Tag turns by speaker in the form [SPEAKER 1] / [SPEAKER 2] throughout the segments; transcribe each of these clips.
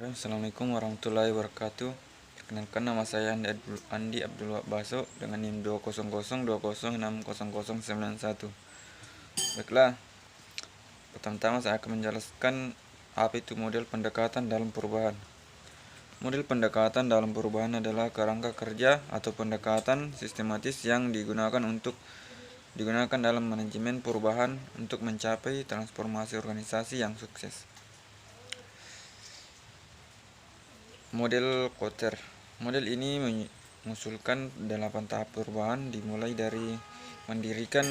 [SPEAKER 1] Assalamualaikum warahmatullahi wabarakatuh. Perkenalkan, nama saya Andi Abdul Baso dengan NIM 200206091. Baiklah, pertama-tama saya akan menjelaskan apa itu model pendekatan dalam perubahan. Model pendekatan dalam perubahan adalah kerangka kerja atau pendekatan sistematis yang digunakan dalam manajemen perubahan untuk mencapai transformasi organisasi yang sukses. Model Kotter. Model ini mengusulkan 8 tahap perubahan, dimulai dari mendirikan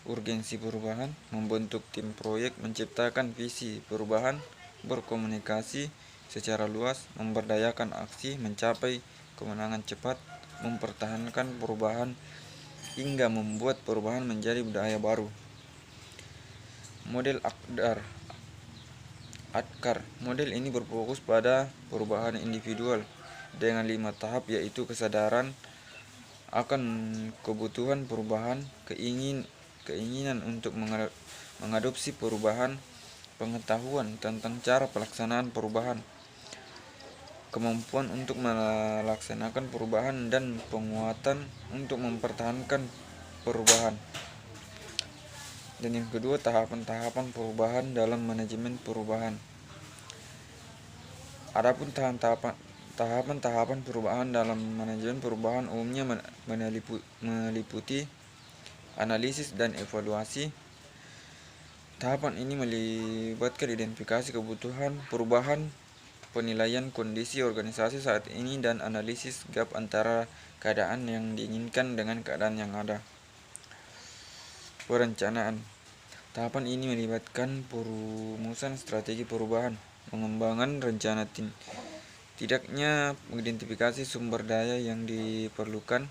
[SPEAKER 1] urgensi perubahan, membentuk tim proyek, menciptakan visi perubahan, berkomunikasi secara luas, memberdayakan aksi, mencapai kemenangan cepat, mempertahankan perubahan, hingga membuat perubahan menjadi budaya baru. Model Atkar. Model ini berfokus pada perubahan individual dengan 5 tahap, yaitu kesadaran akan kebutuhan perubahan, keinginan untuk mengadopsi perubahan, pengetahuan tentang cara pelaksanaan perubahan, kemampuan untuk melaksanakan perubahan, dan penguatan untuk mempertahankan perubahan. Dan yang kedua, tahapan-tahapan perubahan dalam manajemen perubahan. Adapun tahapan-tahapan perubahan dalam manajemen perubahan umumnya meliputi analisis dan evaluasi. Tahapan ini melibatkan identifikasi kebutuhan perubahan, penilaian kondisi organisasi saat ini, dan analisis gap antara keadaan yang diinginkan dengan keadaan yang ada. Perencanaan. Tahapan ini melibatkan perumusan strategi perubahan, pengembangan rencana tidaknya mengidentifikasi sumber daya yang diperlukan,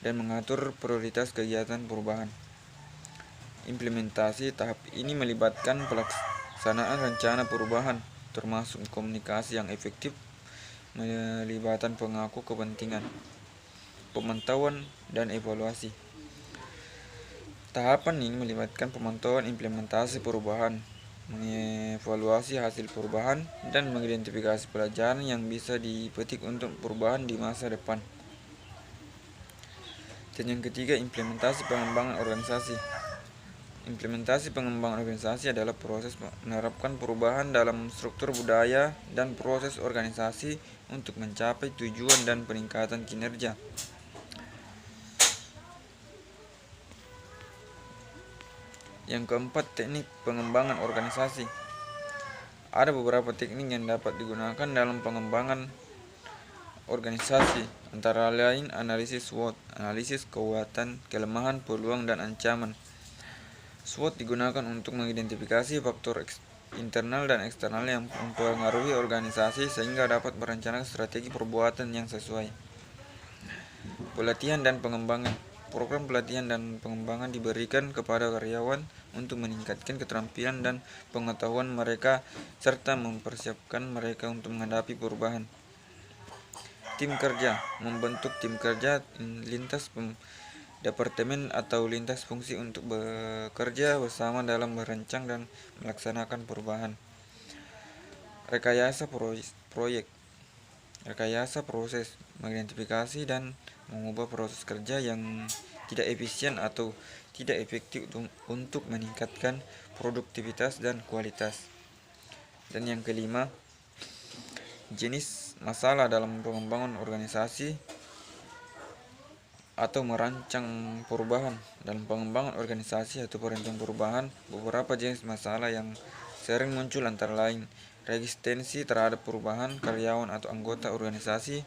[SPEAKER 1] dan mengatur prioritas kegiatan perubahan. Implementasi. Tahap ini melibatkan pelaksanaan rencana perubahan, termasuk komunikasi yang efektif, melibatkan pemangku kepentingan, pemantauan, dan evaluasi. Tahapan ini melibatkan pemantauan implementasi perubahan, mengevaluasi hasil perubahan, dan mengidentifikasi pelajaran yang bisa dipetik untuk perubahan di masa depan. Dan yang ketiga, implementasi pengembangan organisasi. Implementasi pengembangan organisasi adalah proses menerapkan perubahan dalam struktur budaya dan proses organisasi untuk mencapai tujuan dan peningkatan kinerja. Yang keempat, teknik pengembangan organisasi. Ada beberapa teknik yang dapat digunakan dalam pengembangan organisasi, antara lain analisis SWOT, analisis kekuatan, kelemahan, peluang, dan ancaman. SWOT digunakan untuk mengidentifikasi faktor internal dan eksternal yang mempengaruhi organisasi sehingga dapat merencanakan strategi perbuatan yang sesuai. Pelatihan dan pengembangan. Program pelatihan dan pengembangan diberikan kepada karyawan untuk meningkatkan keterampilan dan pengetahuan mereka serta mempersiapkan mereka untuk menghadapi perubahan. Tim kerja. Membentuk tim kerja lintas departemen atau lintas fungsi untuk bekerja bersama dalam merancang dan melaksanakan perubahan. Rekayasa proyek. Rekayasa proses, mengidentifikasi dan mengubah proses kerja yang tidak efisien atau tidak efektif untuk meningkatkan produktivitas dan kualitas. Dan yang kelima, jenis masalah dalam pengembangan organisasi atau merancang perubahan. Dalam pengembangan organisasi atau perancang perubahan, beberapa jenis masalah yang sering muncul antara lain resistensi terhadap perubahan. Karyawan atau anggota organisasi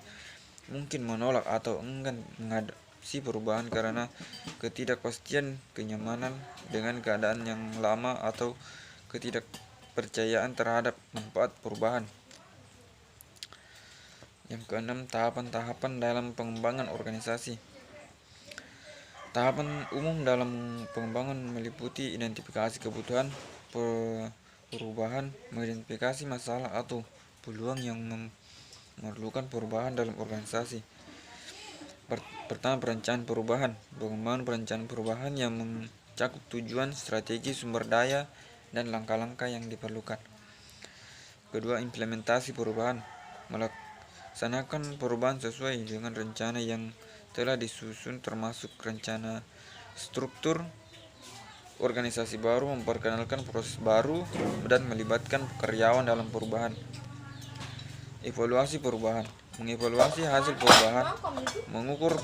[SPEAKER 1] mungkin menolak atau enggan mengadopsi perubahan karena ketidakpastian, kenyamanan dengan keadaan yang lama, atau ketidakpercayaan terhadap manfaat perubahan. Yang keenam, tahapan-tahapan dalam pengembangan organisasi. Tahapan umum dalam pengembangan meliputi identifikasi kebutuhan perubahan, mengidentifikasi masalah atau peluang yang memerlukan perubahan dalam organisasi. Pertama, perencanaan perubahan. Pengembangan perencanaan perubahan yang mencakup tujuan, strategi, sumber daya, dan langkah-langkah yang diperlukan. Kedua, implementasi perubahan. Melaksanakan perubahan sesuai dengan rencana yang telah disusun, termasuk rencana struktur organisasi baru, memperkenalkan proses baru, dan melibatkan karyawan dalam perubahan. Evaluasi perubahan. Mengevaluasi hasil perubahan, mengukur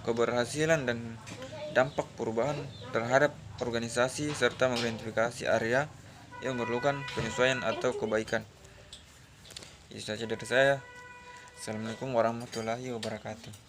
[SPEAKER 1] keberhasilan dan dampak perubahan terhadap organisasi, serta mengidentifikasi area yang memerlukan penyesuaian atau kebaikan. Itu saja dari saya. Assalamualaikum warahmatullahi wabarakatuh.